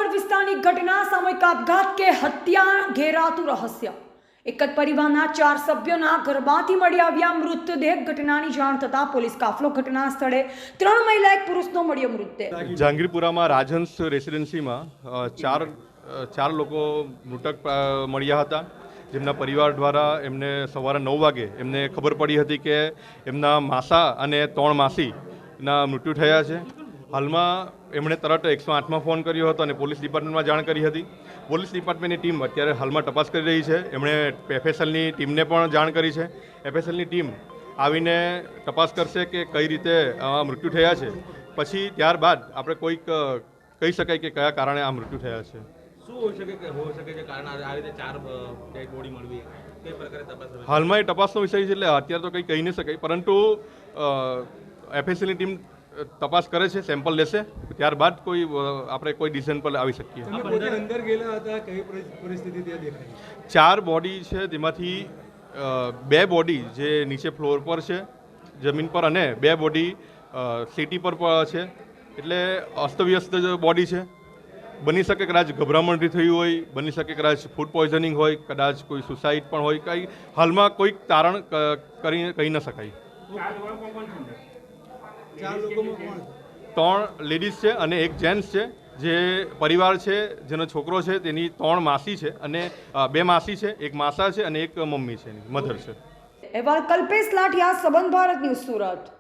સરોવર વિસ્તારની ઘટના સામૂહિક આપઘાત કે હત્યા ઘેરાતું રહસ્ય। એક જ પરિવારના 4 સભ્યોના ઘરમાંથી મળી આવ્યા મૃતદેહ। ઘટનાની જાણ થતાં પોલીસ કાફલો ઘટના સ્થળે 3 મહિલા એક પુરુષનો મળ્યો મૃતદેહ। જહાંગીરપુરામાં રાજહંસ રેસિડેન્સીમાં ચાર લોકો મૃતક મળ્યા હતા, જેમના પરિવાર દ્વારા એમને સવારે 9 વાગે એમને ખબર પડી હતી કે એમના માસા અને 3 માસીના મૃત્યુ થયા છે। હાલમાં એમણે તરત 108માં ફોન કર્યો હતો અને પોલીસ ડિપાર્ટમેન્ટમાં જાણ કરી હતી। પોલીસ ડિપાર્ટમેન્ટની ટીમ અત્યારે હાલમાં તપાસ કરી રહી છે। એમણે એફએસએલની ટીમને પણ જાણ કરી છે। એફએસએલની ટીમ આવીને તપાસ કરશે કે કઈ રીતે મૃત્યુ થયા છે, પછી ત્યારબાદ આપણે કોઈક કહી શકાય કે કયા કારણે આ મૃત્યુ થયા છે। શું હોઈ શકે કે કારણ આ રીતે 4 ડેડ બોડી મળવી કઈ પ્રકારે તપાસ? હાલમાં એ તપાસનો વિષય છે, એટલે અત્યારે તો કંઈ કહી નહીં શકાય, પરંતુ એફએસએલની ટીમ તપાસ કરે છે, સેમ્પલ લેશે, ત્યારબાદ આપણે કોઈ ડિસિઝન પર આવી શકીએ। અંદર ગયેલા હતા, કઈ પરિસ્થિતિ ત્યાં દેખાય? 4 બોડી છે, તેમાંથી 2 બોડી જે નીચે ફ્લોર પર છે, જમીન પર, અને 2 બોડી સિટી પર છે, એટલે અસ્તવ્યસ્ત બોડી છે। બની શકે કદાચ ગભરામણથી થયું હોય, બની શકે કદાચ ફૂડ પોઈઝનિંગ હોય, કદાચ કોઈ સુસાઇડ પણ હોય, કંઈ હાલમાં કોઈ તારણ કહી ન શકાય। 4 લોકોમાં કોણ? 3 લેડીઝ છે અને 1 જેન્ટ્સ છે। જે પરિવાર છે, જેનો છોકરો છે, તેની 3 માસી છે અને 2 માસી છે, 1 માસા છે અને 1 મમ્મી છે, મધર છે। અહેવાલ કલ્પેશ લાઠિયા, સંબંધ ભારત ન્યૂઝ, સુરત।